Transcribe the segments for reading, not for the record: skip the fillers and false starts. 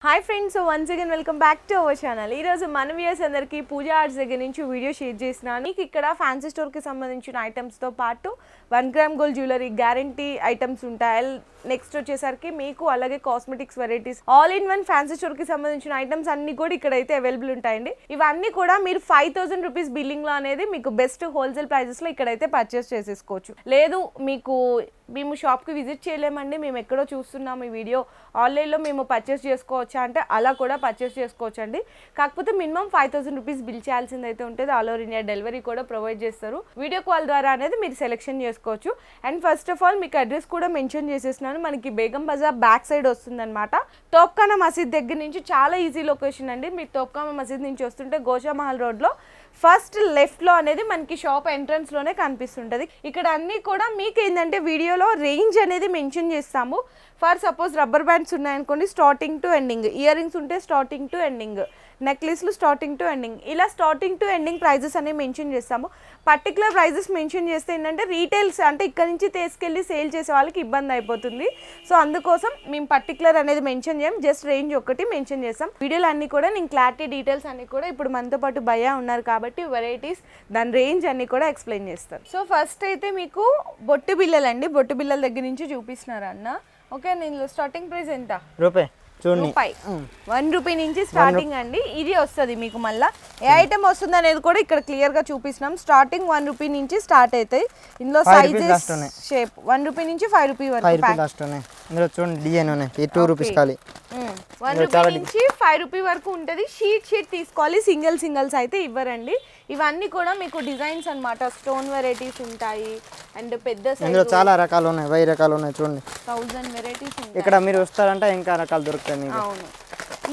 Hi friends, so once again welcome back to our channel. ఈరోజు మన viewers అందరికీ పూజా arts దగ్గర నుంచి వీడియో షేర్ చేస్తున్నాను. మీకు ఇక్కడ ఫ్యాన్సీ స్టోర్కి సంబంధించిన ఐటమ్స్తో పాటు 1 gram gold jewellery guarantee items ఉంటాయి. నెక్స్ట్ వచ్చేసరికి మీకు అలాగే cosmetics varieties all in one fancy స్టోర్కి సంబంధించిన ఐటమ్స్ అన్ని కూడా ఇక్కడైతే అవైలబుల్ ఉంటాయండి. ఇవన్నీ కూడా మీరు 5000 రూపీస్ బిల్లింగ్లో అనేది మీకు బెస్ట్ హోల్సేల్ ప్రైజెస్లో ఇక్కడైతే పర్చేస్ చేసేసుకోవచ్చు. లేదు మేము షాప్కి విజిట్ చేయలేమండి, మేము ఎక్కడో చూస్తున్నాం ఈ వీడియో, ఆన్లైన్లో మేము పర్చేస్ చేసుకోవచ్చా అంటే అలా కూడా పర్చేస్ చేసుకోవచ్చు అండి. కాకపోతే మినిమం 5000 రూపీస్ బిల్ చేయాల్సింది అయితే ఉంటుంది. ఆల్ ఓవర్ ఇండియా డెలివరీ కూడా ప్రొవైడ్ చేస్తారు. వీడియో కాల్ ద్వారా అనేది మీరు సెలెక్షన్ చేసుకోవచ్చు. అండ్ ఫస్ట్ ఆఫ్ ఆల్ మీకు అడ్రస్ కూడా మెన్షన్ చేసేస్తున్నాను. మనకి బేగం బజార్ బ్యాక్ సైడ్ వస్తుందన్నమాట. తోప్ఖానా మసీద్ దగ్గర నుంచి చాలా ఈజీ లొకేషన్ అండి. మీరు తోప్ఖానా మసీద్ నుంచి వస్తుంటే గోషామహల్ రోడ్లో ఫస్ట్ లెఫ్ట్లో అనేది మనకి షాప్ ఎంట్రన్స్లోనే కనిపిస్తుంటుంది. ఇక్కడ అన్నీ కూడా మీకు ఏంటంటే వీడియోలో రేంజ్ అనేది మెన్షన్ చేస్తాము. ఫర్ సపోజ్ రబ్బర్ బ్యాండ్స్ ఉన్నాయనుకోండి, starting to ending, ear rings ఉంటే స్టార్టింగ్ టు ఎండింగ్, నెక్లెస్లు స్టార్టింగ్ టు ఎండింగ్, ఇలా స్టార్టింగ్ టు ఎండింగ్ ప్రైజెస్ అనేవి మెన్షన్ చేస్తాము. పర్టికులర్ ప్రైజెస్ మెన్షన్ చేస్తే ఏంటంటే రీటైల్స్ అంటే ఇక్కడ నుంచి తీసుకెళ్ళి సేల్ చేసే వాళ్ళకి ఇబ్బంది అయిపోతుంది. సో అందుకోసం మేము పర్టికులర్ అనేది మెన్షన్ చేయం, జస్ట్ రేంజ్ ఒకటి మెన్షన్ చేస్తాం. వీడియోలు అన్నీ కూడా నేను క్లారిటీ డీటెయిల్స్ అన్నీ కూడా ఇప్పుడు మనతో పాటు భయ్యా ఉన్నారు కాబట్టి వెరైటీస్ దాని రేంజ్ అన్నీ కూడా ఎక్స్ప్లెయిన్ చేస్తారు. సో ఫస్ట్ అయితే మీకు బొట్టు బిల్లలు అండి, బొట్టు బిల్లల దగ్గర నుంచి చూపిస్తున్నారు అన్న. ఓకే, నేను స్టార్టింగ్ ప్రైస్ ఎంత? రూపాయి 1 రూపీ నుంచి స్టార్టింగ్ అండి. ఇది వస్తుంది మీకు. మళ్ళీ ఏ ఐటమ్ వస్తుంది అనేది కూడా ఇక్కడ క్లియర్ గా చూపిస్తున్నాం. స్టార్టింగ్ 1 రూపీ నుంచి స్టార్ట్ అవుతాయి. ఇందులో సైజెస్ షేప్ 1 రూపీ నుంచి 5 రూపీ వరకు చూడండి. డిజైన్ ఉన్నాయి 2 రూపీస్ ఖాళీ. 1 రూపీ నుంచి 5 రూపీ వరకు ఉంటుంది. షీట్ తీసుకోవాలి, సింగిల్స్ అయితే ఇవ్వరండి. ఇవన్నీ కూడా మీకు డిజైన్స్ అన్నమాట. స్టోన్ వెరైటీస్ ఉంటాయి అండ్ పెద్ద ఇందులో చాలా రకాలు ఉన్నాయి, 1000 రకాలు ఉన్నాయి. చూడండి 1000 వెరైటీస్ ఉంటాయి. ఇక్కడ మీరు వస్తారంటే ఇంకా రకాలు దొరుకుతాయి మీకు. అవును,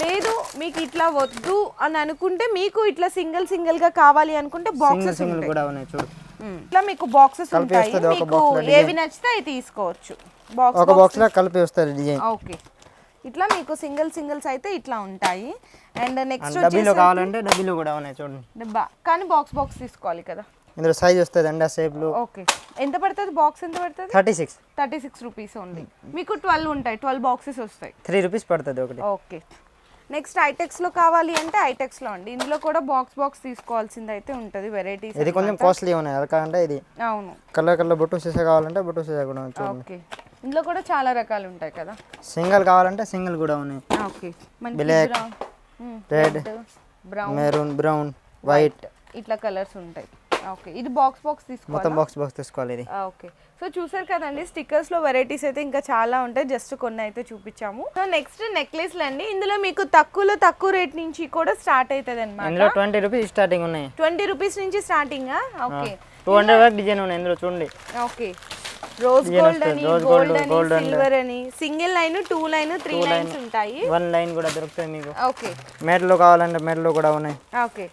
లేదు మీకు ఇట్లా వద్దు అని అనుకుంటే, మీకు ఇట్లా సింగిల్ గా కావాలి అనుకుంటే బాక్సెస్ కూడా ఉన్నాయి. చూడు ఇట్లా మీకు బాక్సెస్ ఉంటాయి. మీకు ఏవి నచ్చితే అవి తీసుకోవచ్చు. ఒక బాక్స్ లో కలిపి వస్తుంది డిజైన్. ఓకే, ఇట్లా మీకు సింగిల్స్ అయితే ఇట్లా ఉంటాయి. అండ్ నెక్స్ట్ డబ్బీలో కావాలంటే డబ్బీలో కూడా ఉన్నాయి. చూడండి డబ్బా, కానీ బాక్స్ తీసుకోవాలి కదా. ఇందులో సైజ్ వస్తుంది అండి, షేప్లు. ఓకే, ఎంత పడుతుంది బాక్స్? ఎంత పడుతుంది? 36 రూపీస్ ఓన్లీ. మీకు 12 ఉంటాయి, 12 బాక్సెస్ వస్తాయి. 3 రూపీస్ పడుతుంది ఒకటి. ఓకే, నెక్స్ట్ ఐటెక్స్లో కావాలి అంటే ఐటెక్స్లో అండి. ఇందులో కూడా బాక్స్ తీసుకోవాల్సింది అయితే ఉంటుంది. వెరైటీస్ ఇది కొంచెం కాస్ట్లీ ఉన్నాయి. అరకంటే ఇది అవును, కలర్ బొట్టు సీసా కావాలంటే బొట్టు సీసా కూడా ఉంది. ఓకే, ఇందులో కూడా చాలా రకాలు ఉంటాయి కదా. సింగిల్ కావాలంటే సింగిల్ కూడా ఉన్నాయి. Okay, black, red, maroon, brown, white ఇట్లా కలర్స్ ఉంటాయి. ఓకే, ఇది బాక్స్ తీసుకోవాలి. మొత్తం బాక్స్ తీసుకోవాలి ఇది. ఓకే, సో చూసారు కదండి, స్టిక్కర్స్ లో వెరైటీస్ అయితే ఇంకా చాలా ఉంటాయి. జస్ట్ కొన్ని అయితే చూపించాము. సో నెక్స్ట్ నెక్లెస్లు అండి. ఇందులో మీకు తక్కువ రేట్ నుంచి కూడా స్టార్ట్ అవుతుంది అనమాట. ఇందులో 20 రూపీస్ స్టార్టింగ్ ఉన్నాయి. 20 రూపీస్ నుంచి స్టార్టింగ్. ఓకే, 200 వరకు డిజైన్ ఉన్నాయి ఇందులో. చూడండి ఓకే, రోజ్ గోల్డ్ అని, గోల్డ్ అని, సిల్వర్ అని, సింగిల్ లైన్, 2 లైన్, 3 లైన్స్ ఉంటాయి. 1 లైన్ కూడా దొరుకుతాయి మీకు. ఓకే, మెడలో కావాలంటే మెడలో కూడా ఉన్నాయి. ఓకే,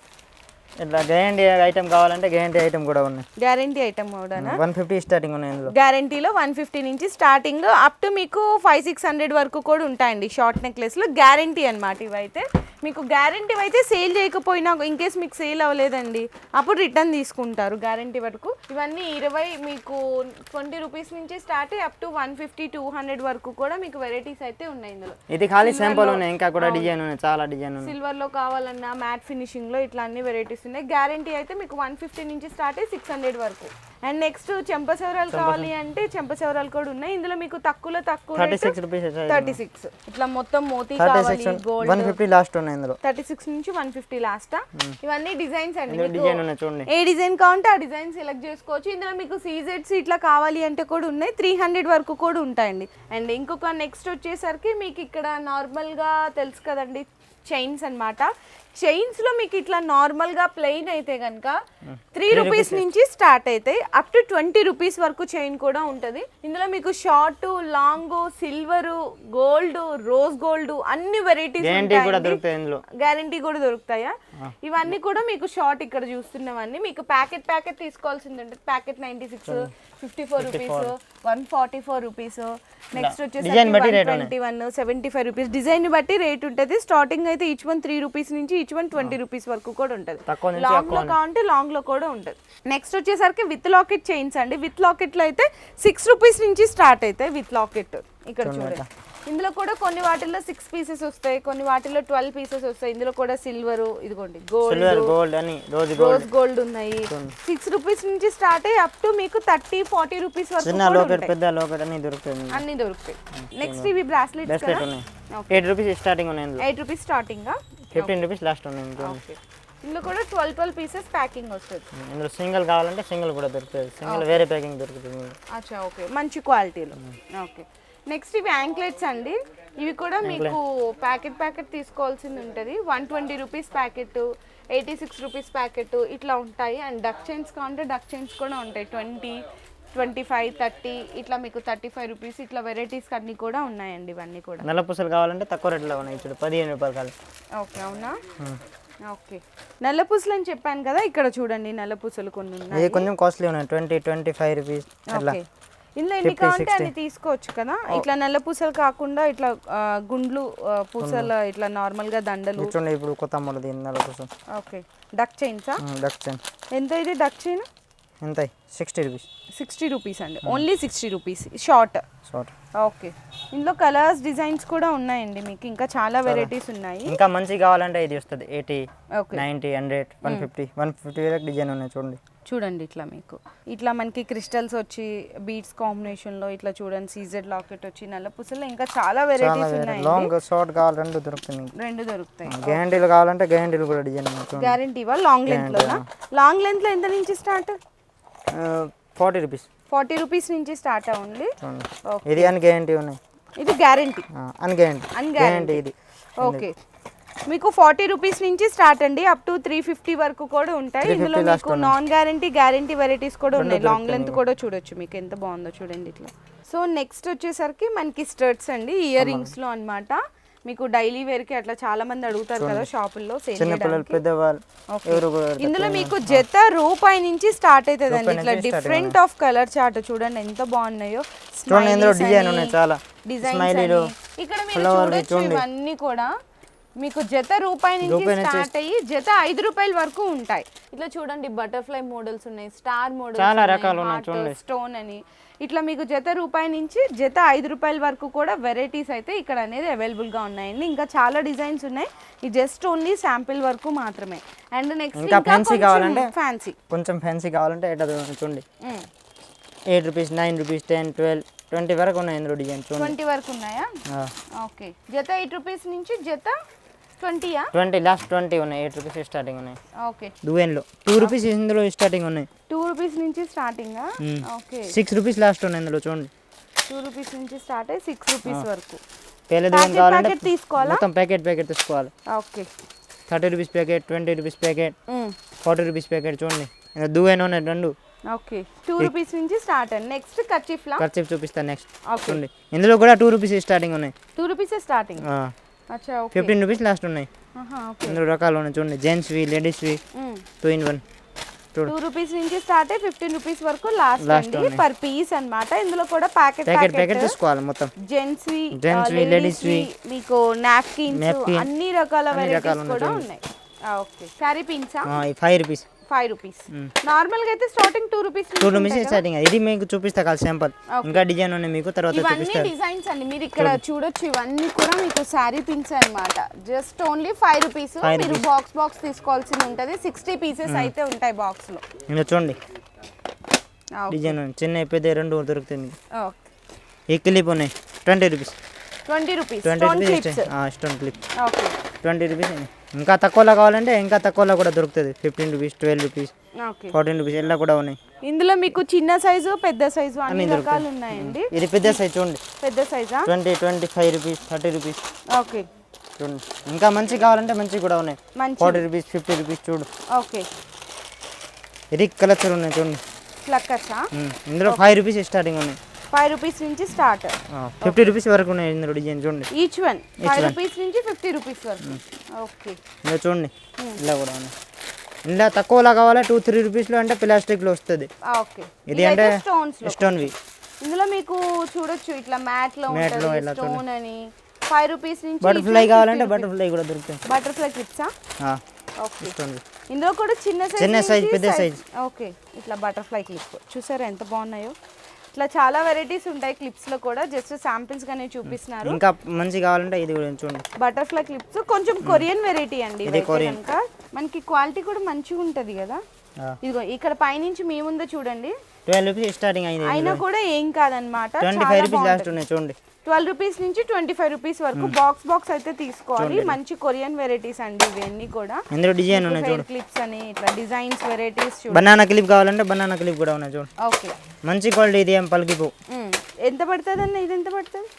ఇట్లా గ్యారంటీ ఐటమ్ కావాలంటే గ్యారంటీ ఐటమ్ కూడా ఉన్నాయి. గ్యారంటీ ఐటమ్ కూడా 150 స్టార్టింగ్ ఉన్నాయి ఇందులో. గ్యారంటీలో 150 నుంచి స్టార్టింగ్ అప్ టు మీకు 500-600 వరకు కూడా ఉంటాయండి షార్ట్ నెక్లెస్లు. గ్యారంటీ అనమాట. ఇవైతే మీకు గ్యారంటీ అయితే సేల్ చేయకపోయినా, ఇన్ కేస్ మీకు సేల్ అవ్వలేదండి అప్పుడు రిటర్న్ తీసుకుంటారు గ్యారంటీ వరకు. ఇవన్నీ 20 మీకు 20 రూపీస్ నుంచి స్టార్ట్ అప్ టు 150-200 వరకు కూడా మీకు వెరైటీస్ అయితే ఉన్నాయి ఇందులో. ఇది ఖాళీ శాంపుల్ ఉన్నాయి, ఇంకా కూడా డిజైన్ ఉన్నాయి, చాలా డిజైన్ ఉన్నాయి. సిల్వర్ లో కావాలన్నా, మ్యాట్ ఫినిషింగ్ లో ఇట్లా అన్ని వెరైటీస్ ఉన్నాయి. గ్యారంటీ అయితే మీకు 150 నుంచి స్టార్ట్ అయ్యి 600 వరకు. అండ్ నెక్స్ట్ చెంపసవరాలు కావాలి అంటే చెంపసవరాలు కూడా ఉన్నాయి. ఇందులో మీకు తక్కువ 36 రూపీస్. 36 ఇట్లా మొత్తం మోతీ కావాలి, గోల్డ్ 150 లాస్ట్ ఉన్నాయి ఇందులో. 36 నుంచి 150 లాస్ట్. ఇవన్నీ డిజైన్స్ అండి. డిజైన్ ఉన్నాయి చూడండి. ఏ డిజైన్ కావాలంటే ఆ డిజైన్ సెలెక్ట్ చేసుకోవచ్చు. ఇందులో మీకు సీజెడ్స్ ఇట్లా కావాలి అంటే కూడా ఉన్నాయి. 300 వరకు కూడా ఉంటాయండి. అండ్ ఇంకొక నెక్స్ట్ వచ్చేసరికి మీకు ఇక్కడ నార్మల్ గా తెలుసు కదండి, చైన్స్ అన్నమాట. చైన్స్ లో మీకు ఇట్లా నార్మల్ గా ప్లెయిన్ అయితే కనుక 3 రూపీస్ నుంచి స్టార్ట్ అవుతాయి. అప్ టు 20 రూపీస్ వరకు చైన్ కూడా ఉంటుంది. ఇందులో మీకు short, long, silver, gold, rose gold అన్ని వెరైటీస్ గ్యారంటీ కూడా దొరుకుతాయా. ఇవన్నీ కూడా మీకు షార్ట్ ఇక్కడ చూస్తున్నవన్నీ మీకు ప్యాకెట్ తీసుకోవాల్సింది ఉంటుంది. Packet 96, 54 rupees, 144 rupees. నెక్స్ట్ వచ్చేసి 121, 75 రూపీస్. డిజైన్ బట్టి రేట్ ఉంటుంది. స్టార్టింగ్ అయితే ఈచ్ వన్ 3 రూపీస్ నుంచి ఈచ్ వన్ 20 రూపీస్ వరకు కూడా ఉంటుంది. లాంగ్ లో కావాలంటే లాంగ్ లో కూడా ఉంటుంది. నెక్స్ట్ వచ్చేసరికి విత్ లాకెట్ చైన్స్ అండి. విత్ లాకెట్ లో అయితే 6 రూపీస్ నుంచి స్టార్ట్ అవుతాయి విత్ లాకెట్. ఇక్కడ చూడండి ఇందులో కూడా కొన్ని వాటిల్లో 6 పీసెస్ వస్తాయి, కొన్ని వాటిల్లో 12 పీసెస్ వస్తాయి. ఇందులో కూడా సిల్వర్, ఇదిగోండి సిల్వర్ గోల్డ్, గోల్డ్ అని రోజ్ గోల్డ్ ఉన్నాయి. 6 రూపీస్ నుంచి స్టార్ట్ అయ్యి అప్ టు మీకు 30-40 రూపీస్ వరకు చిన్న లోకెట్ పెద్ద లోకెట్ అన్ని దొరుకుతుంది. అన్ని దొరుకుతాయి. నెక్స్ట్ ఇవి బ్రాస్లెట్స్ బ్రాస్లెట్ ఉన్నాయి. 8 రూపీస్ స్టార్టింగ్ ఉన్నాయి. 8 రూపీస్ స్టార్టింగ్, 15 రూపీస్ లాస్ట్ ఉన్నాయి. ఓకే. ఇందులో కూడా 12 పీసెస్ ప్యాకింగ్ వస్తుంది. ఇందులో సింగిల్ కావాలంటే సింగిల్ కూడా దొరుకుతుంది, సింగిల్ వేరే ప్యాకింగ్ దొరుకుతుంది. అచ్చా, ఓకే, మంచి క్వాలిటీలో. ఓకే. నెక్స్ట్ ఇవి యాంక్లెట్స్ అండి. ఇవి కూడా మీకు ప్యాకెట్ తీసుకోవాల్సింది ఉంటుంది. 120 రూపీస్ ప్యాకెట్, 86 రూపీస్ ప్యాకెట్ ఇట్లా ఉంటాయి. అండ్ డక్ చైన్స్ కావాలంటే డక్ చైన్స్ కూడా ఉంటాయి. 20, 25, 30 ఇట్లా మీకు 35 రూపీస్ ఇట్లా వెరైటీస్ అన్నీ కూడా ఉన్నాయండి. ఇవన్నీ కూడా నల్ల పూసలు కావాలంటే తక్కువ రేట్లో ఉన్నాయి. ఇప్పుడు 15 రూపాయలు కాదు. ఓకే, అవునా? ఓకే. నల్ల పూసలు అని చెప్పాను కదా, ఇక్కడ చూడండి నల్ల పూసలు కొన్ని ఉన్నాయి. ఇది కొంచెం కాస్ట్లీ ఉన్నాయి. 20-25 రూపీస్ అట్లా. ఇందులో ఎన్ని కావాలంటే అన్ని తీసుకోవచ్చు కదా. ఇట్లా నల్ల పూసలు కాకుండా ఇట్లా గుండ్లు పూసలు, ఇట్లా నార్మల్ గా దండలు చూడండి. ఇప్పుడు కొత్త మోడల్ దీని నల్ల పూసలు. ఓకే. డక్ చైన్సా? డక్ చైన్ ఎంత ఇది డక్ చైన్? ఎంత? 60 రూపీస్. 60 రూపీస్ అండి, ఓన్లీ 60 రూపీస్. షార్ట్. ఓకే. ఇందులో కలర్స్ డిజైన్స్ కూడా ఉన్నాయండి మీకు, ఇంకా చాలా వెరైటీస్ ఉన్నాయి. ఇంకా మంచి కావాలంటే ఇది వస్తుంది 80, 90, 100, 150 వరకు డిజైన్ ఉన్నాయి. చూడండి చూడండి ఇట్లా మీకు ఇట్లా మనకి క్రిస్టల్స్ వచ్చి బీడ్స్ కాంబినేషన్ లో ఇట్లా చూడండి, సీజెడ్ లాకెట్ వచ్చి నల్ల పూసలో ఇంకా చాలా వెరైటీస్ ఉన్నాయి. లాంగ్ షార్ట్ కావాలి రెండు దొరుకుతాయి. రెండు దొరుకుతాయి. గ్యారంటీలు కావాలంటే గ్యారంటీలు కూడా డిజైన్ ఉన్నాయి. గ్యారంటీవా? లాంగ్ లెంత్ లో? లాంగ్ లెంత్ లో ఎంత నుంచి స్టార్ట్? 40 రూపీస్. 40 రూపీస్ నుంచి స్టార్ట్ అవుంది. ఇది అన్ గ్యారంటీ ఉన్నాయి. ఇది గ్యారంటీ, అన్ గ్యారంటీ ఇది. ఓకే. మీకు 40 రూపీస్ నుంచి స్టార్ట్ అండి, అప్ టు 350 వరకు కూడా ఉంటాయి. ఇందులో మీకు నాన్ గ్యారంటీ వెరైటీస్ కూడా ఉన్నాయి. లాంగ్ లెంత్ కూడా చూడొచ్చు, మీకు ఎంత బాగుందో చూడండి ఇట్లా. సో నెక్స్ట్ వచ్చేసరికి మనకి స్టడ్స్ అండి, ఇయర్ రింగ్స్ లో అన్నమాట. మీకు డైలీ వేర్ కి అట్లా చాలా మంది అడుగుతారు కదా షాపుల్లో సేల్ చేయడానికి. ఇందులో మీకు జత రూపాయి నుంచి స్టార్ట్ అవుతుంది అండి. ఇట్లా డిఫరెంట్ ఆఫ్ కలర్ చార్ట్ చూడండి ఎంత బాగున్నాయో. డిజైన్స్ ఇక్కడ మీరు చూడొచ్చు. ఇవన్నీ కూడా మీకు జత రూపాయి నుంచి స్టార్ట్ అయ్యి జత 5 రూపాయల వరకు ఉంటాయి. ఇట్లా చూడండి బటర్ఫ్లై మోడల్స్ ఉన్నాయి, స్టార్ మోడల్స్, స్టోన్ అని ఇట్లా మీకు జత రూపాయి నుంచి జత 5 రూపాయల వరకు కూడా వెరైటీస్ అయితే ఇక్కడ అనేది అవైలబుల్ గా ఉన్నాయండి. ఇంకా చాలా డిజైన్స్ ఉన్నాయి. ఈ జస్ట్ ఓన్లీ శాంపిల్ వరకు మాత్రమే. అండ్ నెక్స్ట్ ఇంకా ఫ్యాన్సీ కావాలంటే కొంచెం ఫ్యాన్సీ కావాలంటే చూడండి 8 రూపీస్, 9 రూపీస్, 10, 12, 20 వరకు ఉన్నాయి. ఇందులో డిజైన్ 20 వరకు ఉన్నాయా? ఓకే. జత 8 రూపీస్ నుంచి జత 20 లాస్ట్ 20 ఉన్నాయి. 8 రూపీస్ స్టార్టింగ్ ఉన్నాయి. ఓకే. దువ్వెన్లో 2 రూపీస్ ఇందులో స్టార్టింగ్ ఉన్నాయి. 2 రూపీస్ నుంచి స్టార్టింగ్. ఓకే. 6 రూపీస్ లాస్ట్ ఉన్నాయి ఇందులో చూడండి. 2 రూపీస్ నుంచి స్టార్ట్ అయ్యి 6 రూపీస్ వరకు. పేల దువ్వెన్ కావాలంటే తీసుకోవాలా? మొత్తం ప్యాకెట్ తీసుకోవాలి. Okay. 30 rupees packet, 20 rupees packet, 40 rupees packet చూడండి. దువ్వెన్ ఉన్నాయి రెండు. ఓకే. 2 రూపీస్ నుంచి స్టార్ట్ అండి. నెక్స్ట్ కర్చీఫ్ చూపిస్తాను. నెక్స్ట్ చూడండి ఇందులో కూడా 2 రూపీస్ స్టార్టింగ్ ఉన్నాయి. 2 రూపీస్ స్టార్టింగ్. అచ్చా, ఓకే. 15 రూపీస్ లాస్ట్ ఉన్నాయి. ఇందులో రకాలు ఉన్నాయి చూడండి, జెంట్స్ వి, లేడీస్ వి, 2 in 1. 2 రూపీస్ నుంచి స్టార్ట్ అయ్యి 15 రూపీస్ వరకు లాస్ట్ అండి పర్ పీస్ అన్నమాట. ఇందులో కూడా ప్యాకెట్ తీసుకోవాలి మొత్తం. జెంట్స్ వి, లేడీస్ వి, మీకు నాప్కిన్స్ అన్ని రకాల వెరైటీస్ కూడా ఉన్నాయి. Okay. Sorry pins 5 rupees. Normal గా అయితే స్టార్టింగ్ 2 రూపీస్ స్టార్టింగ్. ఇది మీకు చూపిస్తా కాదు శాంపుల్. ఇంకా డిజైన్ ఉన్నాయి మీకు తర్వాత చూపిస్తాను. డిజైన్స్ అండి మీరు ఇక్కడ చూడొచ్చు. ఇవన్నీ కూడా మీకు సారీ పిన్స్ అన్నమాట. Just only 5 rupees. మీరు బాక్స్ తీసుకోవాల్సి ఉంటది. 60 పీసెస్ అయితే ఉంటాయి బాక్స్ లో. ఇంకా చూడండి డిజైన్ చిన్న పెద్ద రెండు దొరుకుతుంది. ఈ క్లిప్ ఉన్నాయి 20 rupees. 20 rupees stone clip. Okay. 20 rupees. ఇంకా తక్కువలో కావాలంటే ఇంకా తక్కువలో కూడా దొరుకుతుంది. 15 రూపీస్, 12 రూపీస్, 14 రూపీస్ ఇలా కూడా ఉన్నాయి. ఇందులో మీకు చిన్న సైజు, పెద్ద సైజు అన్ని రకాలు ఉన్నాయండి. ఇది పెద్ద సైజ్ చూడండి. పెద్ద సైజా? 20, 25 రూపీస్, 30 రూపీస్. ఓకే. చూడండి ఇంకా మంచి కావాలంటే మంచి కూడా ఉన్నాయి. 40 రూపీస్, 50 రూపీస్ చూడు. ఓకే. ఇది కలర్స్ ఉన్నాయి చూడండి. ఫ్లక్కర్సా? ఇందులో 5 రూపీస్ స్టార్టింగ్ ఉన్నాయి. 5 రూపీస్ నుంచి స్టార్ట్. 50 రూపీస్ వరకు ఉన్నాయి ఇందులో డిజైన్ చూడండి. ఈచ్ వన్ 5 రూపీస్ నుంచి 50 రూపీస్ వరకు. ఓకే. ఇలా చూడండి ఇలా కూడా ఉన్నాయి. ఇలా తక్కువలా కావాలా 2-3 రూపీస్లో అంటే ప్లాస్టిక్లో వస్తుంది. ఓకే. ఇది అంటే స్టోన్వి. ఇందులో మీకు చూడొచ్చు ఇట్లా మ్యాట్లో ఉంటుంది స్టోన్ అని. 5 రూపీస్ నుంచి బటర్ఫ్లై కావాలంటే బటర్ఫ్లై కూడా దొరుకుతాయి. బటర్ఫ్లై క్లిప్సా? ఓకే. స్టోన్వి. ఇందులో కూడా చిన్న సైజ్, పెద్ద సైజ్. ఓకే. ఇట్లా బటర్ఫ్లై క్లిప్ చూసారా ఎంత బాగున్నాయో. ఇట్లా చాలా వెరైటీస్ ఉంటాయి క్లిప్స్ లో కూడా, జస్ట్ శాంపిల్స్ గానే చూపిస్తున్నారు. ఇంకా మంచి కావాలంటే ఇది కూడా చూడండి, బటర్ఫ్లై క్లిప్స్ కొంచెం కొరియన్ వెరైటీ అండి. ఇది కొరియన్. మనకి క్వాలిటీ కూడా మంచిగా ఉంటది కదా. ఇదిగో ఇక్కడ పైనుంచి మీ ముందు చూడండి 12 రూపీస్ స్టార్టింగ్ అయింది, అయినా కూడా ఏం కాదనమాట. 25 రూపీస్ లాస్ట్ ఉన్నాయి చూడండి. 12 రూపీస్ నుంచి 25 రూపీస్ వరకు బాక్స్ అయితే తీసుకోవాలి. మంచి కొరియన్ వెరైటీస్ అండి ఇవన్నీ కూడా. ఇందులో డిజైన్ ఉన్నాయి చూడండి, క్లిప్స్ అని ఇట్లా డిజైన్స్ వెరైటీస్ చూడండి. బనానా క్లిప్ కావాలంటే బనానా క్లిప్ కూడా ఉన్నాయి చూడండి. ఓకే, మంచి క్వాలిటీ, ఇది ఏం పలికిపో. ఎంత పడుతుంది అన్న? ఇది ఎంత పడుతుంది?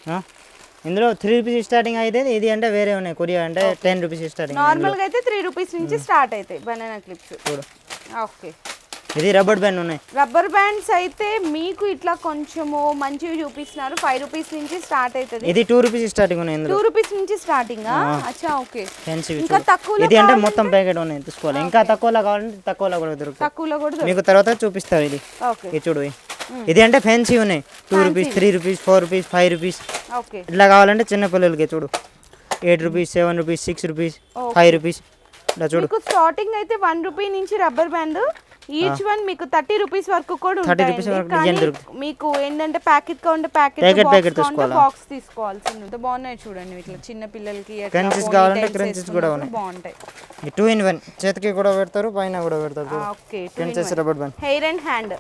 ఇందులో 3 రూపీస్ స్టార్టింగ్ అయితే, ఇది అంటే వేరే ఉన్నాయి కొరియా అంటే 10 రూపీస్ స్టార్టింగ్. నార్మల్ గా అయితే 3 రూపీస్ నుంచి స్టార్ట్ అవుతాయి బనానా క్లిప్స్. చూడు, ఓకే. ఇది రబ్బర్ బ్యాండ్ ఉన్నాయి. రబ్బర్ బ్యాండ్స్ అయితే మీకు ఇట్లా కొంచెము మంచివి చూపిస్తున్నారు. 5 రూపీస్ నుంచి స్టార్ట్ అవుతుంది. ఇది 2 రూపీస్ స్టార్టింగ్ ఉన్నాయి. ఇందులో 2 రూపీస్ నుంచి స్టార్టింగ్. అచ్చా, ఓకే. ఇంకా తక్కువ, ఇది అంటే మొత్తం ప్యాకెట్ ఉన్నాయి తీసుకోవాలి. ఇంకా తక్కువలో కావాలంటే తక్కువలో కూడా దొరుకుతాయి. తక్కువలో కూడా మీకు తర్వాత చూపిస్తారు. ఇది ఓకే, ఇది చూడు, ఇది అంటే ఫ్యాన్సీ ఉన్నాయి. 2 rupees, 3 rupees, 4 rupees, 5 rupees. Okay. ఇట్లా కావాలంటే చిన్న పిల్లలకి చూడు, 8 రూపీస్, 7 రూపీస్, 6 రూపీస్, 5 రూపీస్. ఇట్లా చూడు, మీకు స్టార్టింగ్ అయితే 1 రూపీ నుంచి రబ్బర్ బ్యాండ్ ఈచ్ వన్ మీకు 30 రూపీస్ వరకు కూడా ఉంటాయి. మీకు ఏంటంటే ప్యాకెట్ కావాలంటే ప్యాకెట్ బాక్స్ తీసుకోవాల్సింది. ఎంత బాగున్నాయి చూడండి, ఇట్లా చిన్న పిల్లలకి క్రంచెస్ కావాలంటే క్రంచెస్ కూడా ఉన్నాయి, బాగుంటాయి. 2 in 1 చేతికి కూడా పెడతారు, పైన కూడా పెడతారు. Okay, crunches rubber band, hair and hand.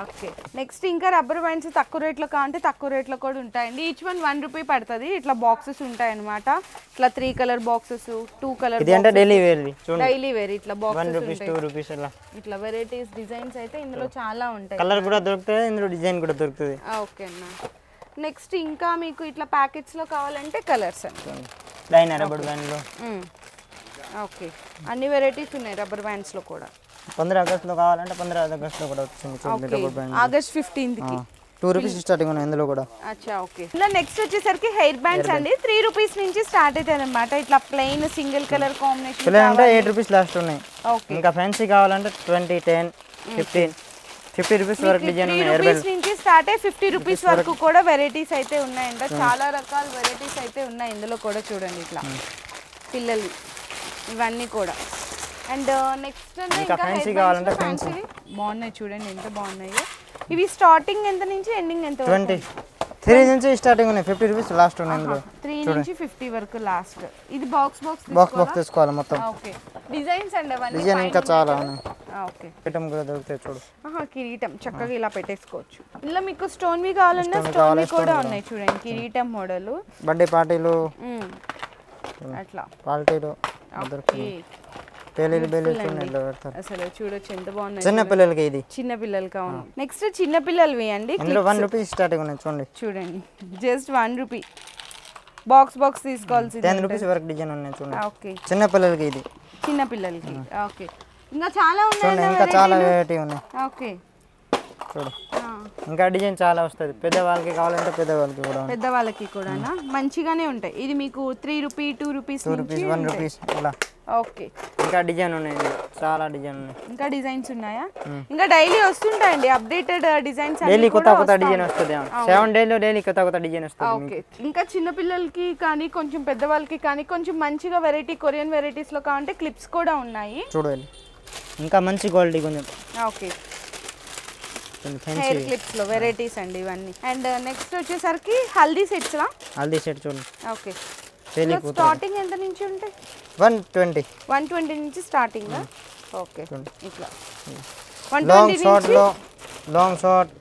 Okay. Next ఇంకా రబ్బర్ బ్యాండ్స్ తక్కువ రేట్లో కావాలంటే తక్కువ రేట్లో కూడా ఉంటాయండి. ఈచ్ వన్ 1 రూపీ పడుతుంది. ఇట్లా బాక్సెస్ ఉంటాయి అన్నమాట. ఇట్లా 3 కలర్ బాక్సెస్, 2 కలర్. ఇది అంటే డైలీ వేర్, డైలీ వేర్. ఇట్లా బాక్సెస్ 1 రూపీస్, 2 రూపీస్ అలా. ఇట్లా వెరైటీస్ డిజైన్స్ అయితే ఇందులో చాలా ఉంటాయి. కలర్ కూడా దొరుకుతుంది, ఇందులో డిజైన్ కూడా దొరుకుతుంది. ఓకే అన్న. నెక్స్ట్ ఇంకా మీకు ఇట్లా ప్యాకెట్స్ లో కావాలంటే కలర్స్ అండి. లైన్ రబ్బర్ బ్యాండ్ లో. ఓకే, అన్ని వెరైటీస్ ఉన్నాయి రబ్బర్ బ్యాండ్స్ లో కూడా. 15 ఆగస్ట్ లో కావాలంటే 15 ఆగస్ట్ లో కూడా వచ్చింది చూడండి రబ్బర్ బ్యాండ్. ఆగస్ట్ 15th కి 2 రూపీస్ స్టార్టింగ్ ఉన్నాయి ఇందులో కూడా. అచ్చా, ఓకే. ఇలా నెక్స్ట్ వచ్చేసరికి హెయిర్ బ్యాండ్స్ అండి. 3 రూపీస్ నుంచి స్టార్ట్ అవుతాయి అన్నమాట. ఇట్లా ప్లెయిన్ సింగిల్ కలర్ కాంబినేషన్ అంటే 8 రూపీస్ లాస్ట్ ఉన్నాయి. ఓకే. ఇంకా ఫ్యాన్సీ కావాలంటే 20, 10, 15, 50 రూపీస్ వరకు డిజైన్ ఉన్నాయి. 3 రూపీస్ నుంచి స్టార్ట్ అయ్యి 50 రూపీస్ వరకు కూడా వెరైటీస్ అయితే ఉన్నాయంట. చాలా రకాల వెరైటీస్ అయితే ఉన్నాయి ఇందులో కూడా. చూడండి ఇట్లా పిల్లలు ఇవన్నీ కూడా. అండ్ నెక్స్ట్ ఇంకా ఫ్యాన్సీ కావాలంటే ఫ్యాన్సీ బాగున్నాయి చూడండి, ఎంత బాగున్నాయి. ఇవి స్టార్టింగ్ ఎంత నుంచి ఎండింగ్ ఎంత? 3 నుంచి స్టార్టింగ్ ఉన్నాయి. 50 రూపీస్ లాస్ట్ ఉన్నాయి ఇందులో. 3 నుంచి 50 వరకు లాస్ట్. ఇది బాక్స్ తీసుకోవాలి మొత్తం. ఓకే. డిజైన్స్ అండి అవన్నీ. డిజైన్ ఇంకా చాలా ఉన్నాయి. ఓకే. కిరీటం కూడా దొరుకుతాయి చూడు. కిరీటం చక్కగా ఇలా పెట్టేసుకోవచ్చు. ఇలా మీకు స్టోన్ వి కావాలన్నా స్టోన్ వి కూడా ఉన్నాయి చూడండి. కిరీటం మోడల్, బర్త్డే పార్టీలు అట్లా పార్టీలు దొరుకుతాయి. అసలు చూడొచ్చు ఎంత బాగున్నాయి. చిన్న పిల్లలకి ఇది చిన్న పిల్లలకి. అవును. నెక్స్ట్ చిన్న పిల్లలవి అండి. 1 రూపీస్ స్టార్టింగ్ ఉన్నాయి చూడండి. చూడండి జస్ట్ 1 రూపీ. బాక్స్ తీసుకోవాల్సింది. 10 రూపీస్ వరకు డిజైన్ ఉన్నాయి చూడండి. ఓకే. చిన్న పిల్లలకి ఇది. చిన్న పిల్లలకి. ఓకే. ఇంకా చాలా ఉన్నాయి. ఇంకా చాలా వెరైటీ ఉన్నాయి. ఓకే. చూడు, ఇంకా డిజైన్ చాలా వస్తుంది. పెద్దవాళ్ళకి కావాలంటే పెద్దవాళ్ళకి కూడా మంచిగానే ఉంటాయి. ఇది మీకు 3 రూపీ, 2 రూపీస్, 2 రూపీస్, 1 రూపీస్ ఇలా. ఓకే. ఇంకా డిజైన్ ఉన్నాయి, చాలా డిజైన్ ఉన్నాయి. ఇంకా డిజైన్స్ ఉన్నాయా? ఇంకా డైలీ వస్తుంటాయండి అప్డేటెడ్ డిజైన్స్. డైలీ కొత్త డిజైన్ వస్తుంది. 7 డేలో డైలీ కొత్త డిజైన్ వస్తుంది. ఓకే. ఇంకా చిన్న పిల్లలకి కానీ కొంచెం పెద్దవాళ్ళకి కానీ కొంచెం మంచిగా వెరైటీ కొరియన్ వెరైటీస్ లో కావాలంటే క్లిప్స్ కూడా ఉన్నాయి చూడండి. ఇంకా మంచి క్వాలిటీ కొంచెం. ఓకే. హెయిర్ క్లిప్స్ లో వెరైటీస్ అండి ఇవన్నీ. అండ్ నెక్స్ట్ వచ్చేసరికి హల్దీ సెట్స్ లా. హల్దీ సెట్ చూడండి. ఓకే. స్టార్టింగ్ ఎంత నుంచి ఉంటాయి? 120 నుంచి స్టార్టింగ్. ఓకే. ఇట్లా 120 లాంగ్ షార్ట్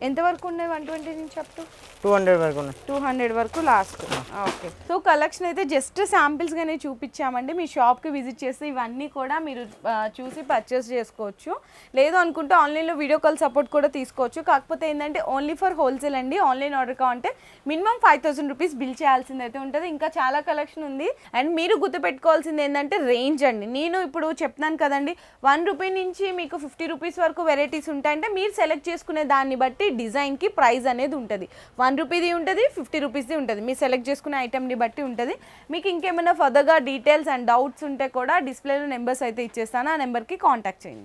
ఎంత వరకు ఉన్నాయి? 120 నుంచి అప్ టు 200 వరకు ఉన్నాయి. 200 వరకు లాస్ట్. ఓకే. సో కలెక్షన్ అయితే జస్ట్ శాంపిల్స్ గానే చూపించామండి. మీ షాప్ కి విజిట్ చేస్తే ఇవన్నీ కూడా మీరు చూసి పర్చేస్ చేసుకోవచ్చు. లేదు అనుకుంటే ఆన్లైన్లో వీడియో కాల్ సపోర్ట్ కూడా తీసుకోవచ్చు. కాకపోతే ఏంటంటే ఓన్లీ ఫర్ హోల్సేల్ అండి. ఆన్లైన్ ఆర్డర్ కావాలంటే మినిమం 5000 రూపీస్ బిల్ చేయాల్సింది అయితే ఉంటుంది. ఇంకా చాలా కలెక్షన్ ఉంది. అండ్ మీరు గుర్తుపెట్టుకోవాల్సింది ఏంటంటే రేంజ్ అండి. నేను ఇప్పుడు చెప్తున్నాను కదండి, 1 రూపీ నుంచి మీకు 50 రూపీస్ వరకు వెరైటీస్ ఉంటాయంటే మీరు సెలెక్ట్ చేసుకునే దాన్ని బట్టి డిజైన్కి ప్రైస్ అనేది ఉంటుంది. 1 రూపీది ఉంటుంది, 50 రూపీస్ది ఉంటుంది. మీరు సెలెక్ట్ చేసుకునే ఐటమ్ని బట్టి ఉంటుంది. మీకు ఇంకేమైనా ఫర్దర్గా డీటెయిల్స్ అండ్ డౌట్స్ ఉంటే కూడా డిస్ప్లేలో నెంబర్స్ అయితే ఇచ్చేస్తాను. ఆ నెంబర్కి కాంటాక్ట్ చేయండి.